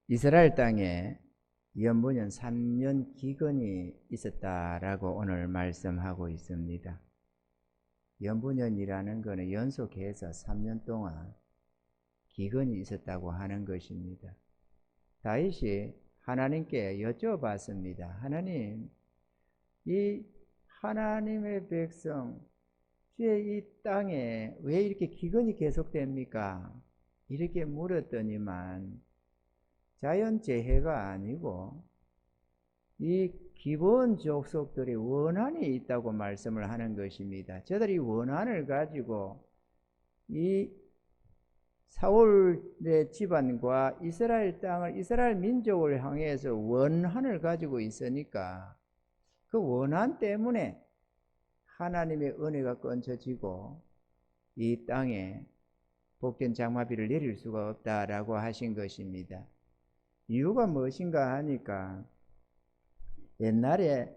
이스라엘 땅에 연분연 3년 기근이 있었다라고 오늘 말씀하고 있습니다. 연분연이라는 것은 연속해서 3년 동안 기근이 있었다고 하는 것입니다. 다윗이 하나님께 여쭤봤습니다. 하나님, 이 하나님의 백성, 주의 이 땅에 왜 이렇게 기근이 계속됩니까? 이렇게 물었더니만 자연재해가 아니고 이 기본 족속들이 원한이 있다고 말씀을 하는 것입니다. 저들이 원한을 가지고 이 사울의 집안과 이스라엘 땅을, 이스라엘 민족을 향해서 원한을 가지고 있으니까 그 원한 때문에 하나님의 은혜가 끊어지고 이 땅에 복된 장마비를 내릴 수가 없다라고 하신 것입니다. 이유가 무엇인가 하니까 옛날에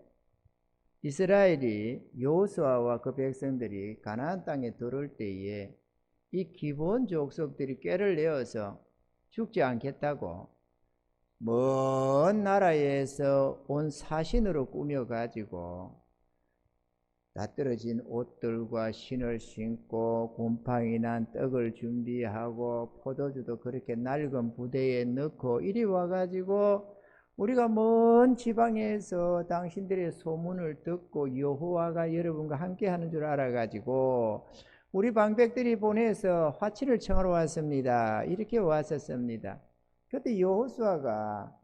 이스라엘이 여호수아와 그 백성들이 가나안 땅에 들어올 때에 이 기본 족속들이 꾀를 내어서 죽지 않겠다고 먼 나라에서 온 사신으로 꾸며가지고 낯떨어진 옷들과 신을 신고 곰팡이 난 떡을 준비하고 포도주도 그렇게 낡은 부대에 넣고 이리 와가지고 우리가 먼 지방에서 당신들의 소문을 듣고 여호와가 여러분과 함께하는 줄 알아가지고 우리 방백들이 보내서 화친을 청하러 왔습니다. 이렇게 왔었습니다. 그때 여호수아가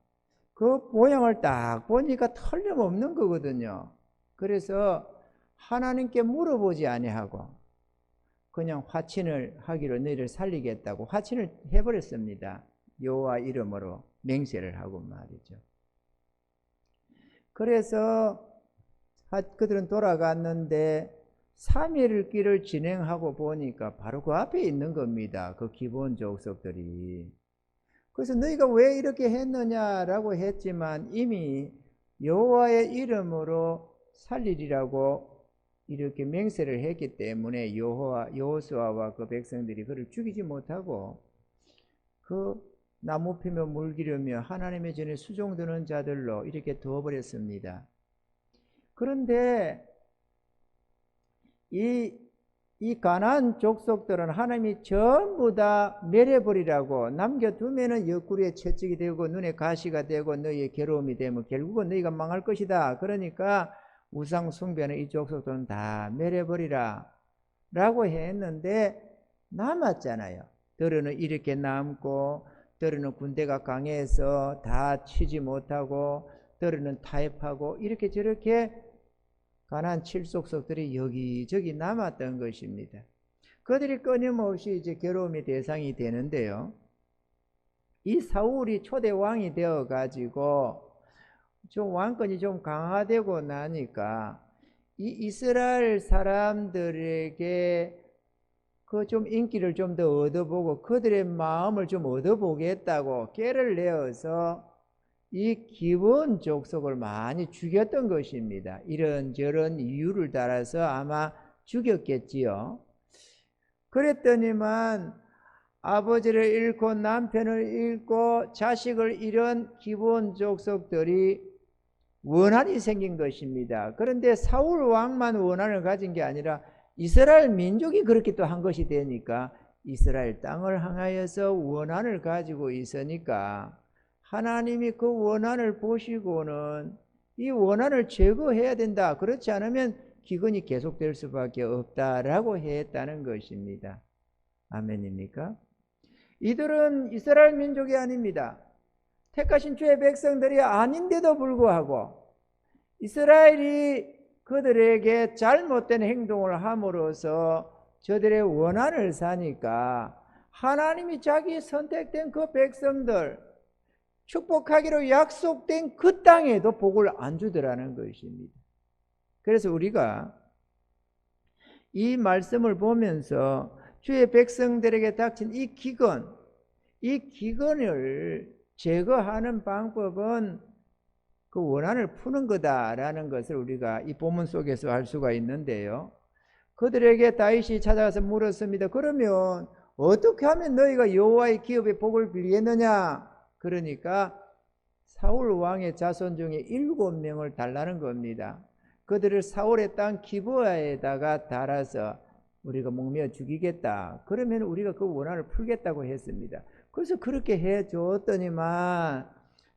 그 모양을 딱 보니까 틀림없는 거거든요. 그래서 하나님께 물어보지 아니하고 그냥 화친을 하기로 너희를 살리겠다고 화친을 해버렸습니다. 여호와 이름으로 맹세를 하고 말이죠. 그래서 그들은 돌아갔는데 3일 길을 진행하고 보니까 바로 그 앞에 있는 겁니다. 그 기본 족속들이. 그래서 너희가 왜 이렇게 했느냐라고 했지만 이미 여호와의 이름으로 살리리라고 이렇게 맹세를 했기 때문에 여호수아와 그 백성들이 그를 죽이지 못하고 그 나무 피며 물 기르며 하나님의 전에 수종드는 자들로 이렇게 두어버렸습니다. 그런데 이 가나안 족속들은 하나님이 전부 다 멸해버리라고 남겨두면은 옆구리에 채찍이 되고 눈에 가시가 되고 너희의 괴로움이 되면 결국은 너희가 망할 것이다. 그러니까 우상 숭배는 이 족속들은 다 멸해버리라 라고 했는데 남았잖아요. 더러는 이렇게 남고 더러는 군대가 강해서 다 치지 못하고 더러는 타협하고 이렇게 저렇게 가나안 7족속들이 여기저기 남았던 것입니다. 그들이 끊임없이 이제 괴로움의 대상이 되는데요. 이 사울이 초대 왕이 되어 가지고 좀 왕권이 좀 강화되고 나니까 이 이스라엘 사람들에게 그 좀 인기를 좀 더 얻어보고 그들의 마음을 좀 얻어보겠다고 꾀를 내어서 이 기본 족속을 많이 죽였던 것입니다. 이런저런 이유를 따라서 아마 죽였겠지요. 그랬더니만 아버지를 잃고 남편을 잃고 자식을 잃은 기본 족속들이 원한이 생긴 것입니다. 그런데 사울 왕만 원한을 가진 게 아니라 이스라엘 민족이 그렇게 또 한 것이 되니까 이스라엘 땅을 향하여서 원한을 가지고 있으니까 하나님이 그 원한을 보시고는 이 원한을 제거해야 된다. 그렇지 않으면 기근이 계속될 수밖에 없다라고 했다는 것입니다. 아멘입니까? 이들은 이스라엘 민족이 아닙니다. 택하신 주의 백성들이 아닌데도 불구하고 이스라엘이 그들에게 잘못된 행동을 함으로써 저들의 원한을 사니까 하나님이 자기 선택된 그 백성들 축복하기로 약속된 그 땅에도 복을 안 주더라는 것입니다. 그래서 우리가 이 말씀을 보면서 주의 백성들에게 닥친 이 기근을 제거하는 방법은 그 원한을 푸는 거다라는 것을 우리가 이 본문 속에서 알 수가 있는데요. 그들에게 다윗이 찾아가서 물었습니다. 그러면 어떻게 하면 너희가 여호와의 기업의 복을 빌겠느냐? 그러니까 사울 왕의 자손 중에 7명을 달라는 겁니다. 그들을 사울의 땅 기브아에다가 달아서 우리가 목매어 죽이겠다. 그러면 우리가 그 원한을 풀겠다고 했습니다. 그래서 그렇게 해줬더니만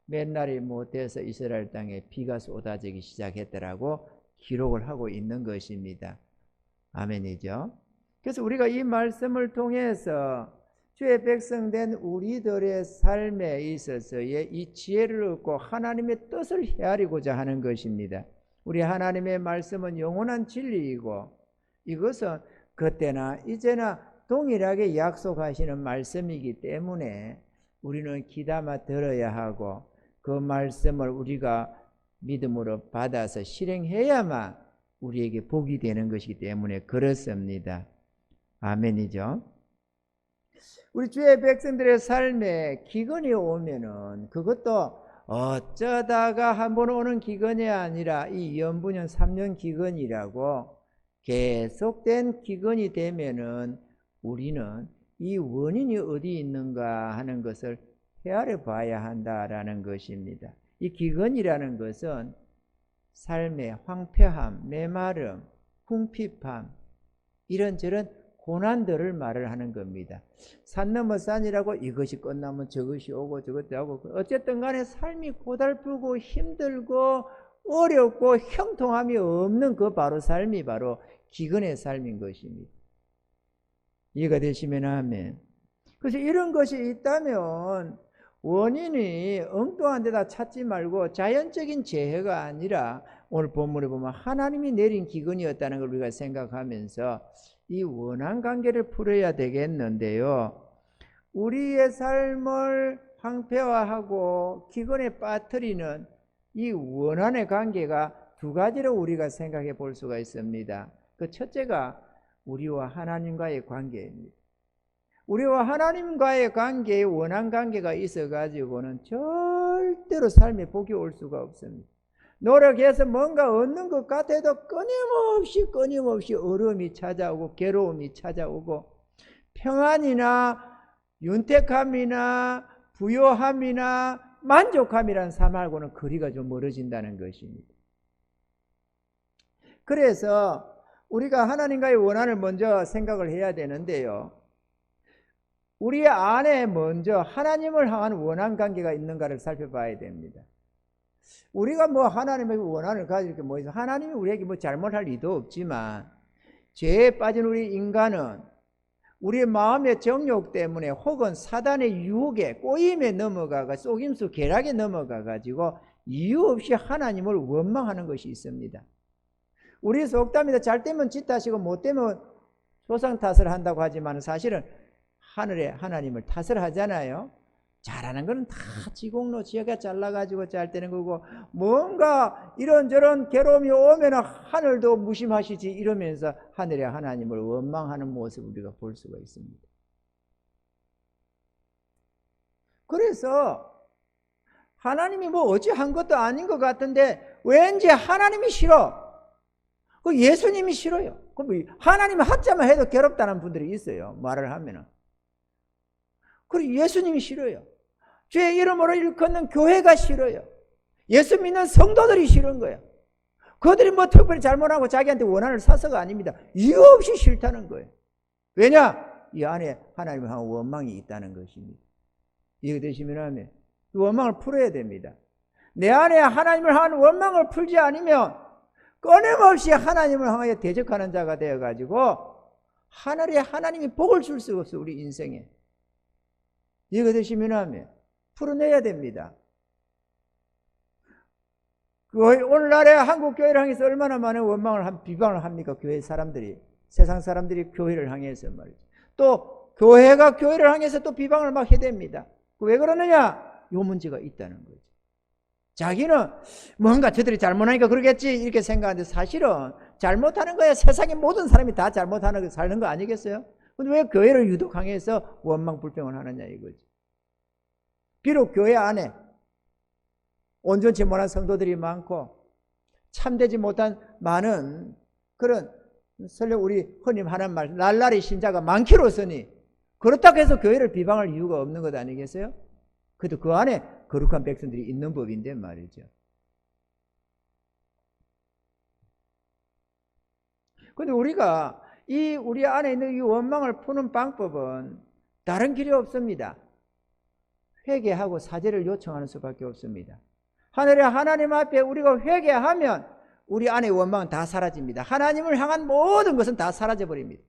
맨날이 못해서 이스라엘 땅에 비가 쏟아지기 시작했더라고 기록을 하고 있는 것입니다. 아멘이죠. 그래서 우리가 이 말씀을 통해서 주의 백성된 우리들의 삶에 있어서의 이 지혜를 얻고 하나님의 뜻을 헤아리고자 하는 것입니다. 우리 하나님의 말씀은 영원한 진리이고 이것은 그때나 이제나 동일하게 약속하시는 말씀이기 때문에 우리는 귀담아 들어야 하고 그 말씀을 우리가 믿음으로 받아서 실행해야만 우리에게 복이 되는 것이기 때문에 그렇습니다. 아멘이죠. 우리 주의 백성들의 삶에 기근이 오면은 그것도 어쩌다가 한 번 오는 기근이 아니라 이 연분연 3년 기근이라고 계속된 기근이 되면은 우리는 이 원인이 어디 있는가 하는 것을 헤아려 봐야 한다라는 것입니다. 이 기근이라는 것은 삶의 황폐함, 메마름, 궁핍함 이런저런 고난들을 말을 하는 겁니다. 산 넘어 산이라고 이것이 끝나면 저것이 오고 저것도 하고 어쨌든 간에 삶이 고달프고 힘들고 어렵고 형통함이 없는 그 바로 삶이 바로 기근의 삶인 것입니다. 이해가 되시면 아멘. 그래서 이런 것이 있다면 원인이 엉뚱한 데다 찾지 말고 자연적인 재해가 아니라 오늘 본문에 보면 하나님이 내린 기근이었다는 걸 우리가 생각하면서 이 원한 관계를 풀어야 되겠는데요. 우리의 삶을 황폐화하고 기근에 빠뜨리는 이 원한의 관계가 두 가지로 우리가 생각해 볼 수가 있습니다. 그 첫째가 우리와 하나님과의 관계입니다. 우리와 하나님과의 관계에 원한 관계가 있어가지고는 절대로 삶에 복이 올 수가 없습니다. 노력해서 뭔가 얻는 것 같아도 끊임없이 어려움이 찾아오고 괴로움이 찾아오고 평안이나 윤택함이나 부요함이나 만족함이라는 삶하고는 거리가 좀 멀어진다는 것입니다. 그래서 우리가 하나님과의 원한을 먼저 생각을 해야 되는데요. 우리 안에 먼저 하나님을 향한 원한 관계가 있는가를 살펴봐야 됩니다. 우리가 뭐 하나님의 원한을 가지고 이렇게 뭐 해서 하나님이 우리에게 뭐 잘못할 리도 없지만 죄에 빠진 우리 인간은 우리의 마음의 정욕 때문에 혹은 사단의 유혹에 꼬임에 넘어가가 속임수 계략에 넘어가 가지고 이유 없이 하나님을 원망하는 것이 있습니다. 우리 속담이다. 잘 되면 짓 탓이고 못 되면 조상 탓을 한다고 하지만 사실은 하늘에 하나님을 탓을 하잖아요. 잘하는 건 다 지공로 지혜가 잘나가지고 잘 되는 거고 뭔가 이런저런 괴로움이 오면 하늘도 무심하시지 이러면서 하늘에 하나님을 원망하는 모습을 우리가 볼 수가 있습니다. 그래서 하나님이 뭐 어찌 한 것도 아닌 것 같은데 왠지 하나님이 싫어. 예수님이 싫어요. 하나님이 하자만 해도 괴롭다는 분들이 있어요. 말을 하면은. 그리고 예수님이 싫어요. 주의 이름으로 일컫는 교회가 싫어요. 예수 믿는 성도들이 싫은 거예요. 그들이 뭐 특별히 잘못하고 자기한테 원한을 사서가 아닙니다. 이유 없이 싫다는 거예요. 왜냐? 이 안에 하나님을 향한 원망이 있다는 것입니다. 이해되시면 하면 이 원망을 풀어야 됩니다. 내 안에 하나님을 향한 원망을 풀지 않으면 끊임없이 하나님을 향하여 대적하는 자가 되어가지고 하늘에 하나님이 복을 줄 수가 없어요. 우리 인생에. 이해가 되시면 하면 풀어내야 됩니다. 오늘날에 한국 교회를 향해서 얼마나 많은 원망을 비방을 합니까? 교회 사람들이, 세상 사람들이 교회를 향해서 말이죠. 또 교회가 교회를 향해서 또 비방을 막 해댑니다. 왜 그러느냐? 요 문제가 있다는 거죠. 자기는 뭔가 저들이 잘못하니까 그러겠지 이렇게 생각하는데 사실은 잘못하는 거야. 세상의 모든 사람이 다 잘못하는 거 사는 거 아니겠어요? 근데 왜 교회를 유독 향해서 원망 불평을 하느냐 이거지. 비록 교회 안에 온전치 못한 성도들이 많고 참되지 못한 많은 그런 설령 우리 흔히 하는 말 날라리 신자가 많기로서니 그렇다고 해서 교회를 비방할 이유가 없는 것 아니겠어요? 그래도 그 안에 거룩한 백성들이 있는 법인데 말이죠. 근데 우리가 우리 안에 있는 이 원망을 푸는 방법은 다른 길이 없습니다. 회개하고 사죄를 요청하는 수밖에 없습니다. 하늘의 하나님 앞에 우리가 회개하면 우리 안의 원망은 다 사라집니다. 하나님을 향한 모든 것은 다 사라져버립니다.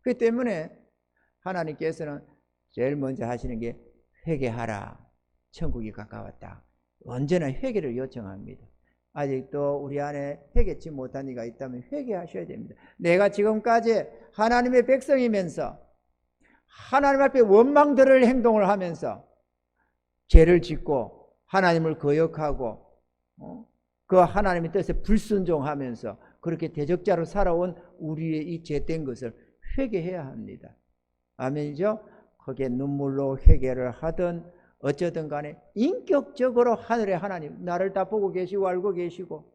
그렇기 때문에 하나님께서는 제일 먼저 하시는 게 회개하라. 천국이 가까웠다. 언제나 회개를 요청합니다. 아직도 우리 안에 회개치 못한 이가 있다면 회개하셔야 됩니다. 내가 지금까지 하나님의 백성이면서 하나님 앞에 원망들을 행동을 하면서 죄를 짓고 하나님을 거역하고 그 하나님의 뜻에 불순종하면서 그렇게 대적자로 살아온 우리의 이 죄된 것을 회개해야 합니다. 아멘이죠? 거기에 눈물로 회개를 하든 어쩌든 간에 인격적으로 하늘의 하나님, 나를 다 보고 계시고 알고 계시고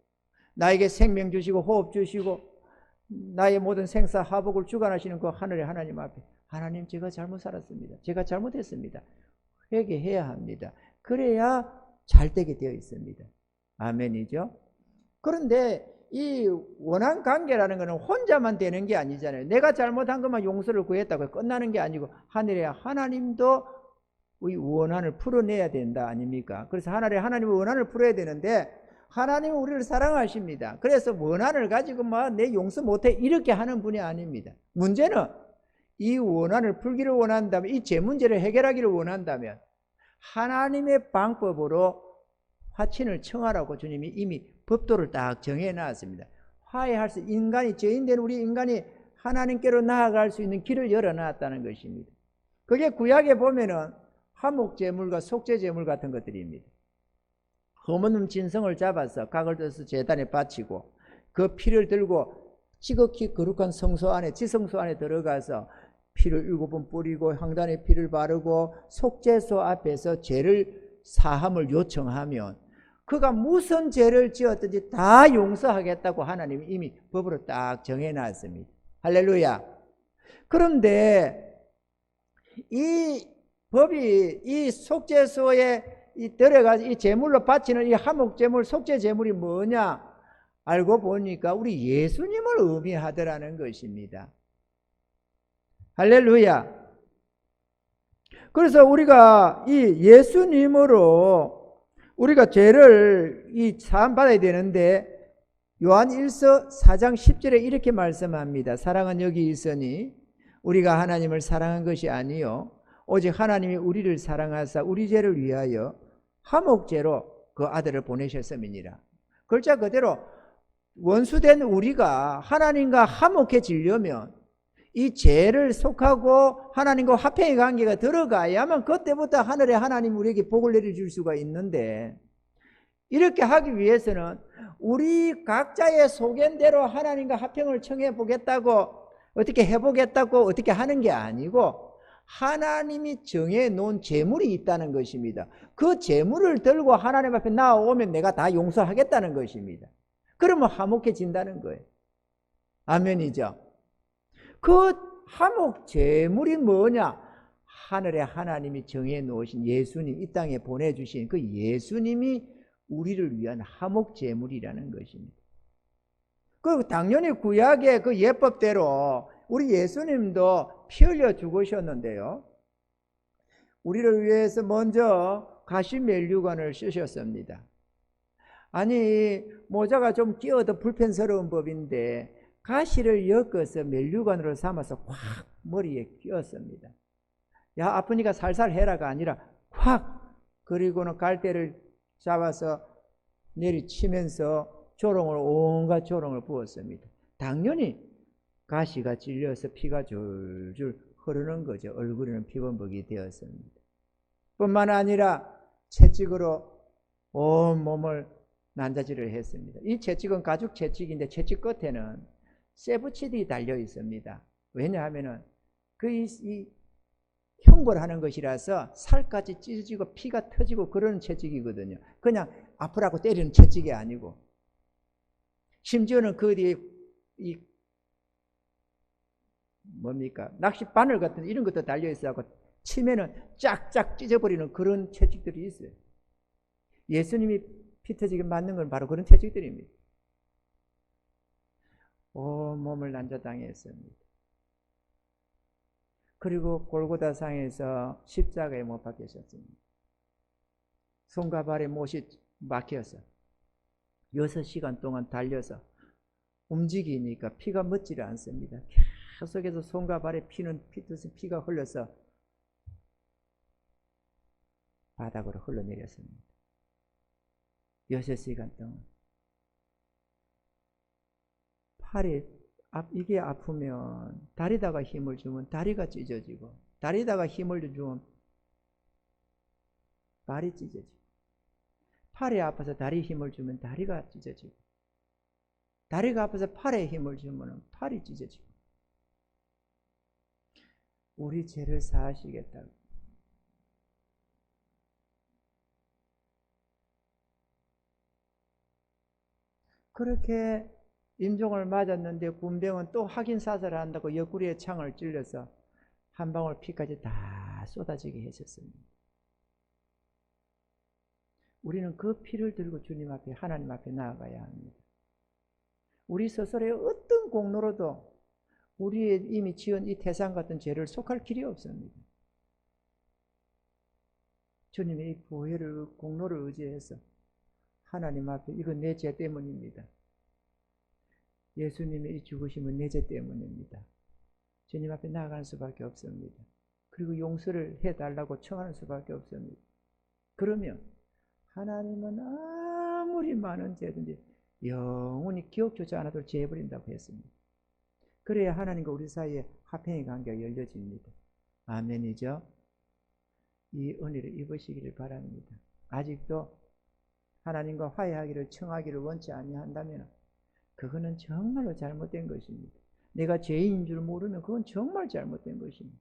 나에게 생명 주시고 호흡 주시고 나의 모든 생사하복을 주관하시는 그 하늘의 하나님 앞에 하나님, 제가 잘못 살았습니다. 제가 잘못했습니다. 회개해야 합니다. 그래야 잘되게 되어 있습니다. 아멘이죠? 그런데 이 원한 관계라는 것은 혼자만 되는 게 아니잖아요. 내가 잘못한 것만 용서를 구했다고 끝나는 게 아니고 하늘의 하나님도 이 원한을 풀어내야 된다 아닙니까? 그래서 하나님의 원한을 풀어야 되는데 하나님은 우리를 사랑하십니다. 그래서 원한을 가지고 내 용서 못해 이렇게 하는 분이 아닙니다. 문제는 이 원한을 풀기를 원한다면, 이 죄 문제를 해결하기를 원한다면 하나님의 방법으로 화친을 청하라고 주님이 이미 법도를 딱 정해놨습니다. 화해할 수, 인간이 죄인된 우리 인간이 하나님께로 나아갈 수 있는 길을 열어놨다는 것입니다. 그게 구약에 보면은 화목제물과 속죄제물 같은 것들입니다. 흠없는 진성을 잡아서 각을 떠서 제단에 바치고 그 피를 들고 지극히 거룩한 성소 안에, 지성소 안에 들어가서 피를 7번 뿌리고 향단에 피를 바르고 속죄소 앞에서 죄를 사함을 요청하면 그가 무슨 죄를 지었든지 다 용서하겠다고 하나님이 이미 법으로 딱 정해놨습니다. 할렐루야. 그런데 이 법이 이 속죄소에 들어가서 이 제물로 바치는 이 화목제물, 속죄제물이 뭐냐? 알고 보니까 우리 예수님을 의미하더라는 것입니다. 할렐루야. 그래서 우리가 이 예수님으로 우리가 죄를 사함 받아야 되는데 요한 1서 4장 10절에 이렇게 말씀합니다. 사랑은 여기 있으니 우리가 하나님을 사랑한 것이 아니요 오직 하나님이 우리를 사랑하사 우리 죄를 위하여 화목제로 그 아들을 보내셨음이니라. 글자 그대로 원수된 우리가 하나님과 화목해지려면 이 죄를 속하고 하나님과 화평의 관계가 들어가야만 그때부터 하늘의 하나님 우리에게 복을 내려줄 수가 있는데 이렇게 하기 위해서는 우리 각자의 소견대로 하나님과 화평을 청해 보겠다고 어떻게 해보겠다고 어떻게 하는 게 아니고 하나님이 정해놓은 제물이 있다는 것입니다. 그 제물을 들고 하나님 앞에 나오면 내가 다 용서하겠다는 것입니다. 그러면 화목해진다는 거예요. 아멘이죠. 그 화목 제물이 뭐냐? 하늘의 하나님이 정해놓으신 예수님, 이 땅에 보내주신 그 예수님이 우리를 위한 화목 제물이라는 것입니다. 그 당연히 구약의 그 예법대로 우리 예수님도 피 흘려 죽으셨는데요. 우리를 위해서 먼저 가시면류관을 쓰셨습니다. 아니 모자가 좀 끼어도 불편스러운 법인데 가시를 엮어서 면류관으로 삼아서 콱 머리에 끼웠습니다. 야 아프니까 살살 해라가 아니라 콱, 그리고는 갈대를 잡아서 내리치면서 조롱을 온갖 조롱을 부었습니다. 당연히 가시가 찔려서 피가 줄줄 흐르는 거죠. 얼굴에는 피범벅이 되었습니다. 뿐만 아니라 채찍으로 온 몸을 난자질을 했습니다. 이 채찍은 가죽 채찍인데 채찍 끝에는 세부치들이 달려 있습니다. 왜냐하면 이 형벌하는 것이라서 살까지 찢어지고 피가 터지고 그런 채찍이거든요. 그냥 아프라고 때리는 채찍이 아니고 심지어는 그 뒤에 뭡니까? 낚시 바늘 같은 이런 것도 달려 있어서 치면은 쫙쫙 찢어버리는 그런 채찍들이 있어요. 예수님이 피 터지게 맞는 건 바로 그런 채찍들입니다. 온 몸을 난자당했습니다. 그리고 골고다상에서 십자가에 못 박히셨습니다. 손과 발에 못이 막혀서 6시간 동안 달려서 움직이니까 피가 멎지를 않습니다. 계속해서 손과 발에 피가 흘러서 바닥으로 흘러내렸습니다. 6시간 동안. 팔이 이게 아프면 다리다가 힘을 주면 다리가 찢어지고, 다리다가 힘을 주면 발이 찢어지고, 팔이 아파서 다리 힘을 주면 다리가 찢어지고, 다리가 아파서 팔에 힘을 주면 팔이 찢어지고. 우리 죄를 사하시겠다고. 그렇게 임종을 맞았는데 군병은 또 확인 사살을 한다고 옆구리에 창을 찔러서 한 방울 피까지 다 쏟아지게 했었습니다. 우리는 그 피를 들고 주님 앞에, 하나님 앞에 나아가야 합니다. 우리 스스로의 어떤 공로로도 우리의 이미 지은 이 태산 같은 죄를 속할 길이 없습니다. 주님의 이 보혈을, 공로를 의지해서 하나님 앞에, 이건 내 죄 때문입니다. 예수님의 이 죽으심은 내 죄 때문입니다. 주님 앞에 나아가는 수밖에 없습니다. 그리고 용서를 해달라고 청하는 수밖에 없습니다. 그러면 하나님은 아무리 많은 죄든지 영원히 기억조차 않아도 죄해버린다고 했습니다. 그래야 하나님과 우리 사이에 화평의 관계가 열려집니다. 아멘이죠? 이 은혜를 입으시기를 바랍니다. 아직도 하나님과 화해하기를 청하기를 원치 아니한다면 그거는 정말로 잘못된 것입니다. 내가 죄인인 줄 모르면 그건 정말 잘못된 것입니다.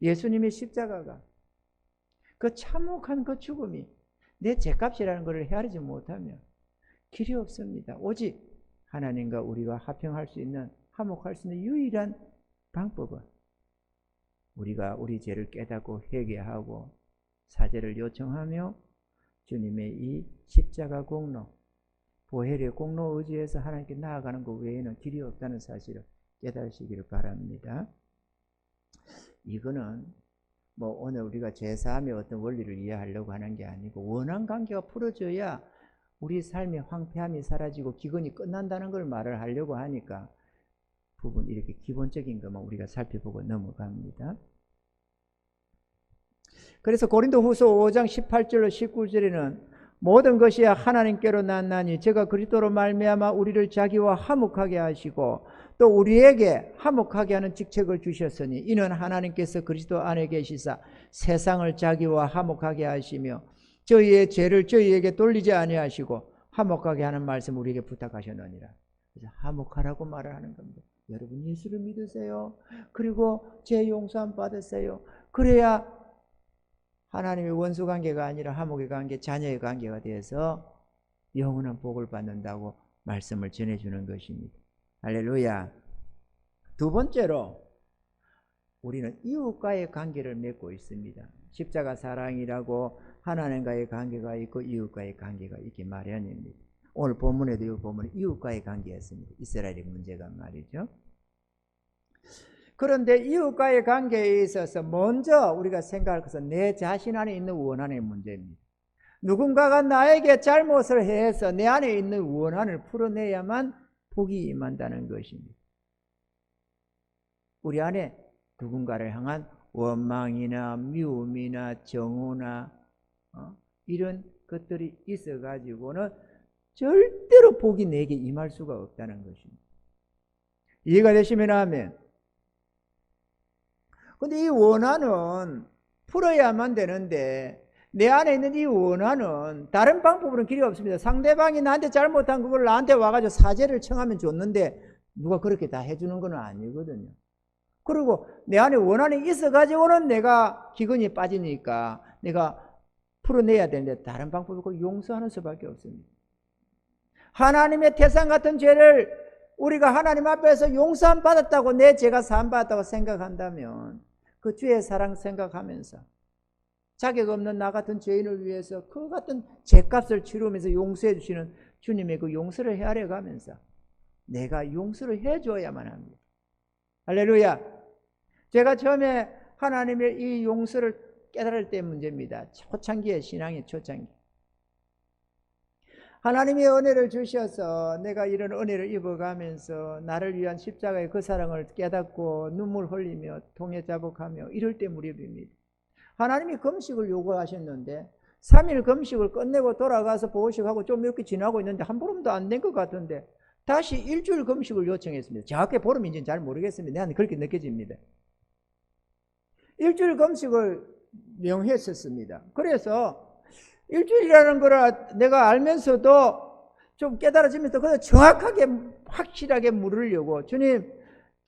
예수님의 십자가가, 그 참혹한 그 죽음이 내 죄값이라는 것을 헤아리지 못하면 길이 없습니다. 오직 하나님과 우리가 화평할 수 있는, 화목할 수 있는 유일한 방법은 우리가 우리 죄를 깨닫고 회개하고 사죄를 요청하며 주님의 이 십자가 공로, 보혈의 공로 의지해서 하나님께 나아가는 것 외에는 길이 없다는 사실을 깨달으시기를 바랍니다. 이거는 뭐 오늘 우리가 죄사함의 어떤 원리를 이해하려고 하는 게 아니고, 원한 관계가 풀어져야 우리 삶의 황폐함이 사라지고 기근이 끝난다는 걸 말을 하려고 하니까 부분 이렇게 기본적인 것만 우리가 살펴보고 넘어갑니다. 그래서 고린도후서 5장 18절로 19절에는 모든 것이 하나님께로 났나니 저가 그리스도로 말미암아 우리를 자기와 화목하게 하시고 또 우리에게 화목하게 하는 직책을 주셨으니 이는 하나님께서 그리스도 안에 계시사 세상을 자기와 화목하게 하시며 저희의 죄를 저희에게 돌리지 아니하시고 화목하게 하는 말씀 우리에게 부탁하셨느니라. 그래서 화목하라고 말을 하는 겁니다. 여러분 예수를 믿으세요. 그리고 죄 용서함 받으세요. 그래야 하나님의 원수 관계가 아니라 화목의 관계, 자녀의 관계가 되어서 영원한 복을 받는다고 말씀을 전해주는 것입니다. 할렐루야. 두 번째로 우리는 이웃과의 관계를 맺고 있습니다. 십자가 사랑이라고 하나님과의 관계가 있고 이웃과의 관계가 있기 마련입니다. 오늘 본문에도 이 본문에 이웃과의 관계였습니다. 이스라엘의 문제가 말이죠. 그런데 이웃과의 관계에 있어서 먼저 우리가 생각할 것은 내 자신 안에 있는 원한의 문제입니다. 누군가가 나에게 잘못을 해서 내 안에 있는 원한을 풀어내야만 복이 임한다는 것입니다. 우리 안에 누군가를 향한 원망이나 미움이나 정오나 이런 것들이 있어가지고는 절대로 복이 내게 임할 수가 없다는 것입니다. 이해가 되시면 아멘. 근데 이 원한은 풀어야만 되는데 내 안에 있는 이 원한은 다른 방법으로는 길이 없습니다. 상대방이 나한테 잘못한 그걸 나한테 와가지고 사죄를 청하면 좋는데 누가 그렇게 다 해주는 건 아니거든요. 그리고 내 안에 원한이 있어가지고는 내가 기근이 빠지니까 내가 풀어내야 되는데 다른 방법이고 용서하는 수밖에 없습니다. 하나님의 태산 같은 죄를 우리가 하나님 앞에서 용서함 받았다고, 내 죄가 사함 받았다고 생각한다면 그 주의 사랑 생각하면서 자격 없는 나 같은 죄인을 위해서 그 같은 죄값을 치르면서 용서해 주시는 주님의 그 용서를 헤아려 가면서 내가 용서를 해줘야만 합니다. 할렐루야. 제가 처음에 하나님의 이 용서를 깨달을 때 문제입니다. 초창기의 신앙의 초창기. 하나님의 은혜를 주셔서 내가 이런 은혜를 입어가면서 나를 위한 십자가의 그 사랑을 깨닫고 눈물 흘리며 통해 자복하며 이럴 때 무렵입니다. 하나님이 금식을 요구하셨는데 3일 금식을 끝내고 돌아가서 보호식하고 좀 이렇게 지나고 있는데 한 보름도 안 된 것 같은데 다시 일주일 금식을 요청했습니다. 정확히 보름인지는 잘 모르겠습니다. 나는 그렇게 느껴집니다. 일주일 금식을 명했었습니다. 그래서 일주일이라는 거를 내가 알면서도 좀 깨달아지면서 그래서 정확하게 확실하게 물으려고 주님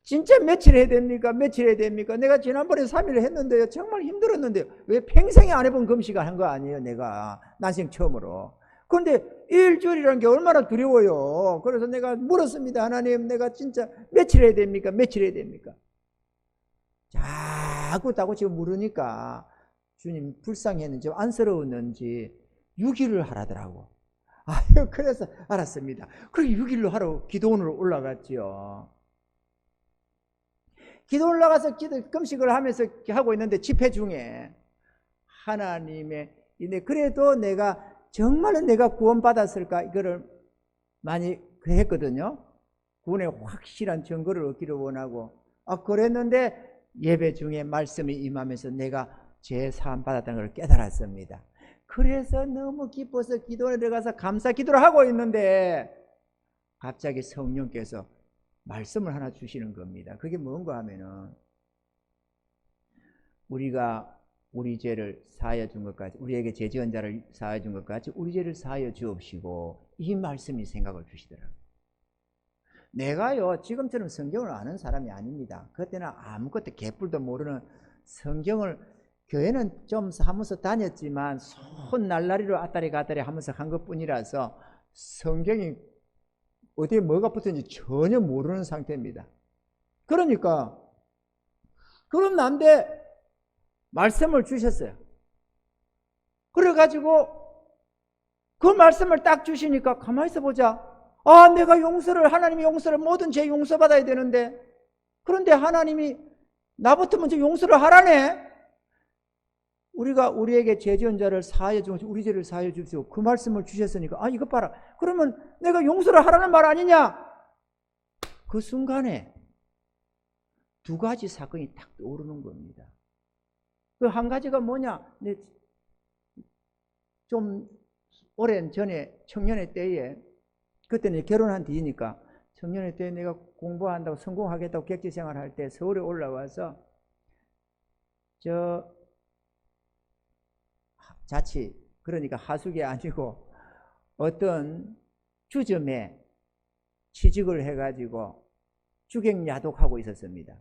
진짜 며칠 해야 됩니까? 며칠 해야 됩니까? 내가 지난번에 3일 했는데요. 정말 힘들었는데요. 왜 평생에 안 해본 금식을 한 거 아니에요? 내가 난생 처음으로. 그런데 일주일이라는 게 얼마나 두려워요. 그래서 내가 물었습니다. 하나님 내가 진짜 며칠 해야 됩니까? 며칠 해야 됩니까? 자꾸 지금 물으니까 주님 불쌍했는지 안쓰러웠는지 6일을 하라더라고. 아유 그래서 알았습니다. 그렇게 6일로 하러 기도원으로 올라갔지요. 기도 올라가서 금식을 하면서 하고 있는데 집회 중에 하나님의 그래도 내가 정말로 내가 구원받았을까 이거를 많이 했거든요. 구원의 확실한 증거를 얻기를 원하고 그랬는데 예배 중에 말씀이 임하면서 내가 죄 사함 받았다는 걸 깨달았습니다. 그래서 너무 기뻐서 기도에 들어가서 감사 기도를 하고 있는데 갑자기 성령께서 말씀을 하나 주시는 겁니다. 그게 뭔가 하면은 우리가 우리 죄를 사하여 준 것까지 우리에게 죄 지은 자를 사하여 준 것까지 우리 죄를 사하여 주옵시고 이 말씀이 생각을 주시더라고요. 내가요 지금처럼 성경을 아는 사람이 아닙니다. 그때는 아무것도 개뿔도 모르는 성경을 교회는 좀 하면서 다녔지만 손 날라리로 아따리 가따리 하면서 한 것뿐이라서 성경이 어디에 뭐가 붙었는지 전혀 모르는 상태입니다. 그러니까 그럼 난데 말씀을 주셨어요. 그래가지고 그 말씀을 딱 주시니까 가만히 있어 보자. 내가 하나님이 용서를 모든 죄 용서받아야 되는데 그런데 하나님이 나부터 먼저 용서를 하라네. 우리에게 죄 지은 자를 사하여 주옵시고 우리 죄를 사하여 주십시오. 그 말씀을 주셨으니까 이것 봐라. 그러면 내가 용서를 하라는 말 아니냐? 그 순간에 두 가지 사건이 딱 떠오르는 겁니다. 그 한 가지가 뭐냐? 좀 오랜 전에 청년의 때에 그때는 결혼한 뒤니까 청년의 때에 내가 공부한다고 성공하겠다고 객지생활 할 때 서울에 올라와서 자취 그러니까 하숙이 아니고 어떤 주점에 취직을 해가지고 주객야독하고 있었습니다.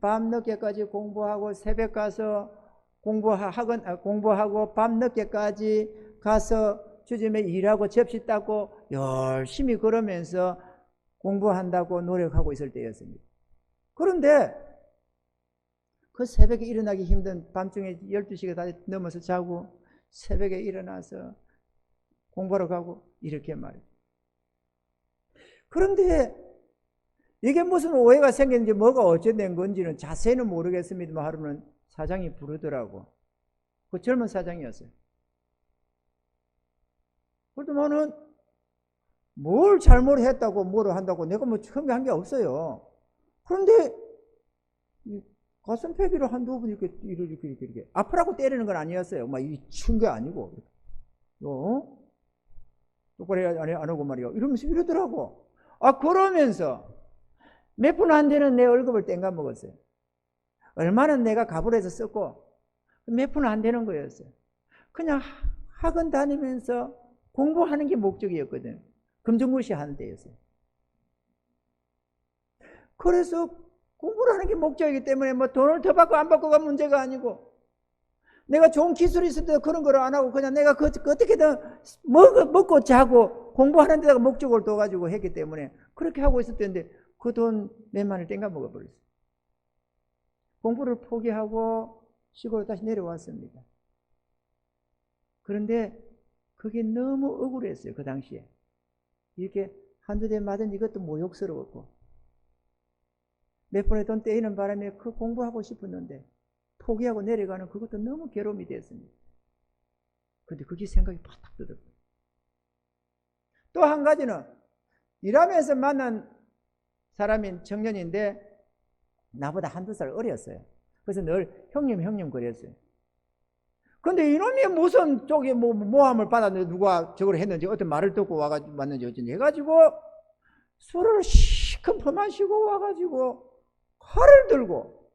밤늦게까지 공부하고 새벽 가서 공부하고 밤늦게까지 가서 주점에 일하고 접시 닦고 열심히 그러면서 공부한다고 노력하고 있을 때였습니다. 그런데 그 새벽에 일어나기 힘든 밤중에 12시가 다 넘어서 자고 새벽에 일어나서 공부하러 가고 이렇게 말이에요. 그런데 이게 무슨 오해가 생겼는지 뭐가 어찌된 건지는 자세히는 모르겠습니다만 하루는 사장이 부르더라고. 그 젊은 사장이었어요. 그러더만은 뭘 잘못했다고 뭐를 한다고 내가 뭐 처음에 한 게 없어요. 그런데 가슴 패기로 한두 번 이렇게 아프라고 때리는 건 아니었어요. 막 친 게 아니고 똑바로 안 하고 말이요 이러면서 이러더라고. 그러면서 몇 푼 안 되는 내 월급을 땡가 먹었어요. 얼마나 내가 가불해서 썼고 몇 푼 안 되는 거였어요. 그냥 학원 다니면서 공부하는 게 목적이었거든. 금전무시 하는 데였어요. 그래서 공부를 하는 게 목적이기 때문에 뭐 돈을 더 받고 안 받고가 문제가 아니고 내가 좋은 기술이 있을 때 그런 걸 안 하고 그냥 내가 어떻게든 먹고 자고 공부하는 데다가 목적을 둬가지고 했기 때문에 그렇게 하고 있을 때인데 그 돈 몇만을 땡가 먹어버렸어요. 공부를 포기하고 시골로 다시 내려왔습니다. 그런데 그게 너무 억울했어요. 그 당시에. 이렇게 한두 대 맞은 이것도 모욕스러웠고, 몇 번의 돈 떼이는 바람에 그 공부하고 싶었는데 포기하고 내려가는 그것도 너무 괴로움이 됐습니다. 그런데 그게 생각이 바닥 들었어요. 또 한 가지는 일하면서 만난 사람인 청년인데 나보다 한두 살 어렸어요. 그래서 늘 형님 그랬어요. 근데 이놈이 무슨 쪽에 모함을 받았는지 누가 저걸 했는지 어떤 말을 듣고 와가지고 왔는지 어쩐지 해가지고 술을 시큰 퍼마시고 와가지고 칼을 들고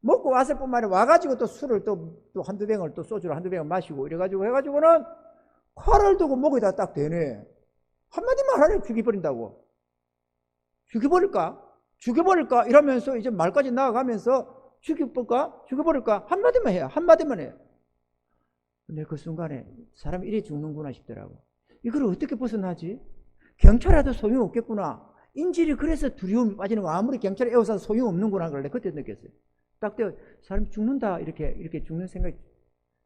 먹고 왔을 뿐만 아니라 와가지고 또 술을 또 한두 병을 또 소주를 한두 병을 마시고 이래가지고 해가지고는 칼을 들고 목에다 딱 대네. 한마디만 하래. 죽여버린다고. 죽여버릴까 이러면서 이제 말까지 나아가면서 죽여버릴까 한마디만 해요. 한마디만 해요. 근데 그 순간에 사람이 이래 죽는구나 싶더라고. 이걸 어떻게 벗어나지? 경찰에도 소용없겠구나. 인질이 그래서 두려움이 빠지는 거. 아무리 경찰에 애워서 소용없는구나 그래. 그때 느꼈어요. 딱 때 사람이 죽는다 이렇게 죽는 생각이,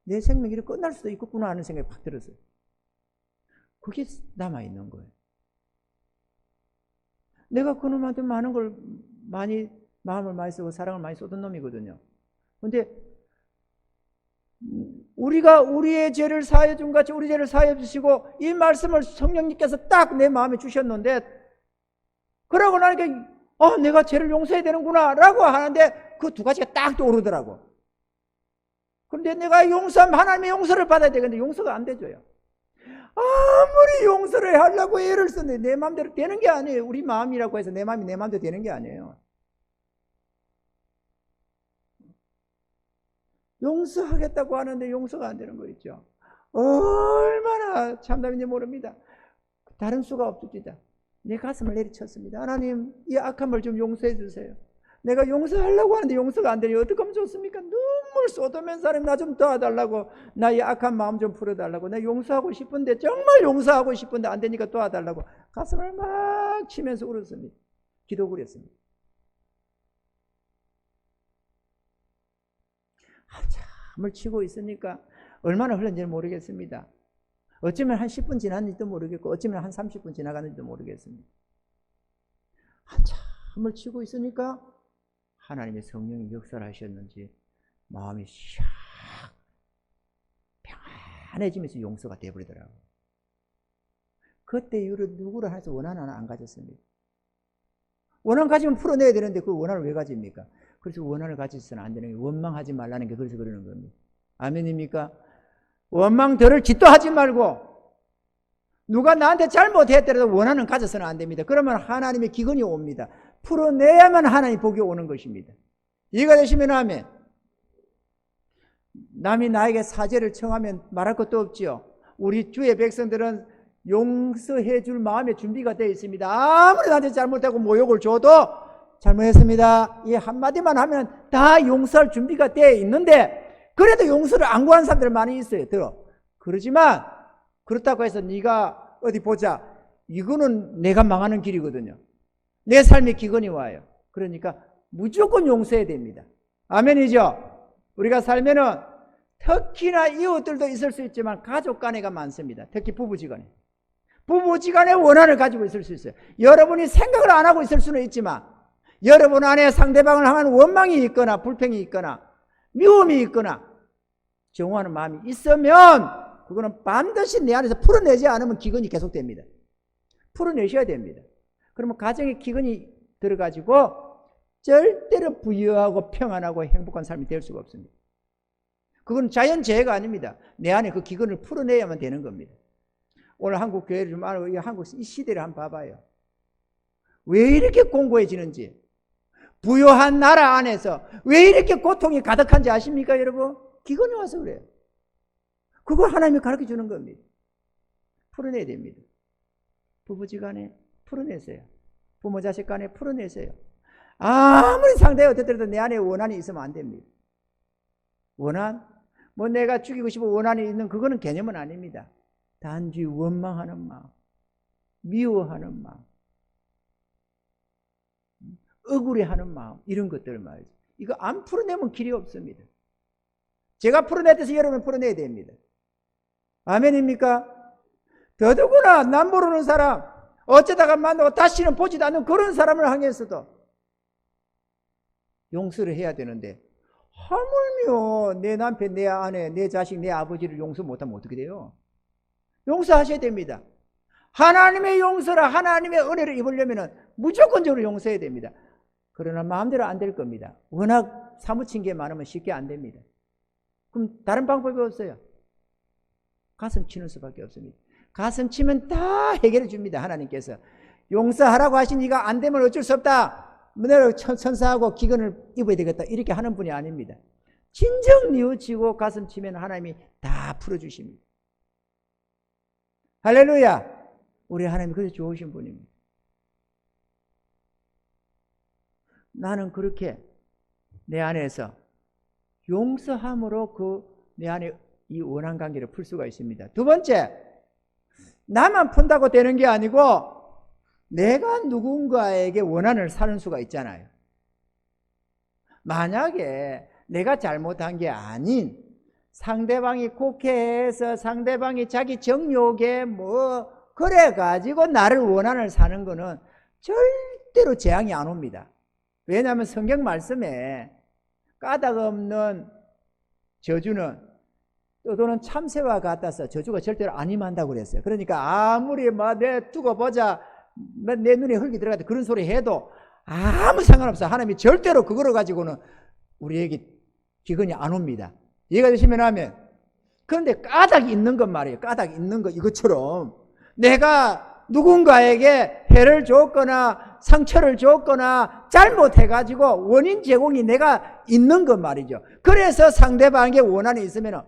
내 생명이 이렇게 끝날 수도 있겠구나 하는 생각이 확 들었어요. 그게 남아있는 거예요. 내가 그놈한테 많은 걸 마음을 많이 쓰고 사랑을 많이 쏟은 놈이거든요. 근데 우리가 우리의 죄를 사하여 준 같이 우리 죄를 사하여 주시고 이 말씀을 성령님께서 딱 내 마음에 주셨는데, 그러고 나니까 내가 죄를 용서해야 되는구나 라고 하는데 그 두 가지가 딱 떠오르더라고. 그런데 내가 하나님의 용서를 받아야 되는데 용서가 안 되줘요. 아무리 용서를 하려고 애를 쓰는데 내 마음대로 되는 게 아니에요. 우리 마음이라고 해서 내 마음이 내 마음대로 되는 게 아니에요. 용서하겠다고 하는데 용서가 안 되는 거 있죠. 얼마나 참담인지 모릅니다. 다른 수가 없습니다. 내 가슴을 내리쳤습니다. 하나님, 이 악함을 좀 용서해 주세요. 내가 용서하려고 하는데 용서가 안 되니 어떻게 하면 좋습니까? 눈물 쏟으면서 하나님 나 좀 도와달라고, 나의 악한 마음 좀 풀어달라고, 나 용서하고 싶은데 정말 용서하고 싶은데 안 되니까 도와달라고 가슴을 막 치면서 울었습니다. 기도 그랬습니다. 한참을 치고 있으니까 얼마나 흘렀는지 모르겠습니다. 어쩌면 한 10분 지났는지도 모르겠고 어쩌면 한 30분 지나갔는지도 모르겠습니다. 한참을 치고 있으니까 하나님의 성령이 역사를 하셨는지 마음이 샥 평안해지면서 용서가 되어버리더라고요. 그때 이후로 누구를 해서 원한 하나 안 가졌습니다. 원한 가지면 풀어내야 되는데 그 원한을 왜 가집니까? 그래서 원한을 가지서는 안 되는 게 원망하지 말라는 게 그래서 그러는 겁니다. 아멘입니까? 원망들을 짓도하지 말고 누가 나한테 잘못했더라도 원한은 가져서는 안 됩니다. 그러면 하나님의 기근이 옵니다. 풀어내야만 하나님 복이 오는 것입니다. 이해가 되시면 아멘. 남이 나에게 사죄를 청하면 말할 것도 없지요. 우리 주의 백성들은 용서해 줄 마음의 준비가 되어 있습니다. 아무리 나한테 잘못하고 모욕을 줘도 잘못했습니다, 이 한마디만 하면 다 용서할 준비가 되어 있는데, 그래도 용서를 안 구하는 사람들 많이 있어요. 그러지만 그렇다고 해서 네가 어디 보자, 이거는 내가 망하는 길이거든요. 내 삶의 기근이 와요. 그러니까 무조건 용서해야 됩니다. 아멘이죠? 우리가 살면은 특히나 이웃들도 있을 수 있지만 가족 간에가 많습니다. 특히 부부지간에. 부부지간에 원한을 가지고 있을 수 있어요. 여러분이 생각을 안 하고 있을 수는 있지만 여러분 안에 상대방을 향한 원망이 있거나 불평이 있거나 미움이 있거나 정오하는 마음이 있으면 그거는 반드시 내 안에서 풀어내지 않으면 기근이 계속됩니다. 풀어내셔야 됩니다. 그러면 가정에 기근이 들어가지고 절대로 부유하고 평안하고 행복한 삶이 될 수가 없습니다. 그건 자연재해가 아닙니다. 내 안에 그 기근을 풀어내야만 되는 겁니다. 오늘 한국 교회를 좀 알고 이 한국 이 시대를 한번 봐봐요. 왜 이렇게 공고해지는지, 부유한 나라 안에서 왜 이렇게 고통이 가득한지 아십니까, 여러분? 기근이 와서 그래요. 그걸 하나님이 가르쳐 주는 겁니다. 풀어내야 됩니다. 부부지간에 풀어내세요. 부모 자식 간에 풀어내세요. 아무리 상대가 어떻더라도 내 안에 원한이 있으면 안 됩니다. 원한? 뭐 내가 죽이고 싶은 원한이 있는 그거는 개념은 아닙니다. 단지 원망하는 마음, 미워하는 마음, 억울해하는 마음, 이런 것들 말이죠. 이거 안 풀어내면 길이 없습니다. 제가 풀어냈듯이 여러분 풀어내야 됩니다. 아멘입니까? 더더구나 남 모르는 사람, 어쩌다가 만나고 다시는 보지도 않는 그런 사람을 향해서도 용서를 해야 되는데, 하물며 내 남편, 내 아내, 내 자식, 내 아버지를 용서 못하면 어떻게 돼요? 용서하셔야 됩니다. 하나님의 용서라, 하나님의 은혜를 입으려면 무조건적으로 용서해야 됩니다. 그러나 마음대로 안 될 겁니다. 워낙 사무친 게 많으면 쉽게 안 됩니다. 그럼 다른 방법이 없어요. 가슴 치는 수밖에 없습니다. 가슴 치면 다 해결해 줍니다. 하나님께서 용서하라고 하신 이가 안 되면 어쩔 수 없다, 너를 천사하고 기근을 입어야 되겠다, 이렇게 하는 분이 아닙니다. 진정 뉘우치고 가슴 치면 하나님이 다 풀어주십니다. 할렐루야. 우리 하나님이 그래서 좋으신 분입니다. 나는 그렇게 내 안에서 용서함으로 그 내 안에 이 원한 관계를 풀 수가 있습니다. 두 번째, 나만 푼다고 되는 게 아니고 내가 누군가에게 원한을 사는 수가 있잖아요. 만약에 내가 잘못한 게 아닌 상대방이 곡해해서 상대방이 자기 정욕에 뭐 그래가지고 나를 원한을 사는 거는 절대로 재앙이 안 옵니다. 왜냐하면 성경 말씀에 까닭 없는 저주는 또는 참새와 같아서 저주가 절대로 안 임한다고 그랬어요. 그러니까 아무리 내 두고 보자, 내 눈에 흙이 들어가도 그런 소리 해도 아무 상관없어. 하나님이 절대로 그거를 가지고는 우리에게 기근이 안 옵니다. 이해가 되시면 하면. 그런데 까닭이 있는 것 말이에요. 까닭이 있는 것, 이것처럼 내가 누군가에게 해를 줬거나 상처를 줬거나 잘못해가지고 원인 제공이 내가 있는 것 말이죠. 그래서 상대방에게 원한이 있으면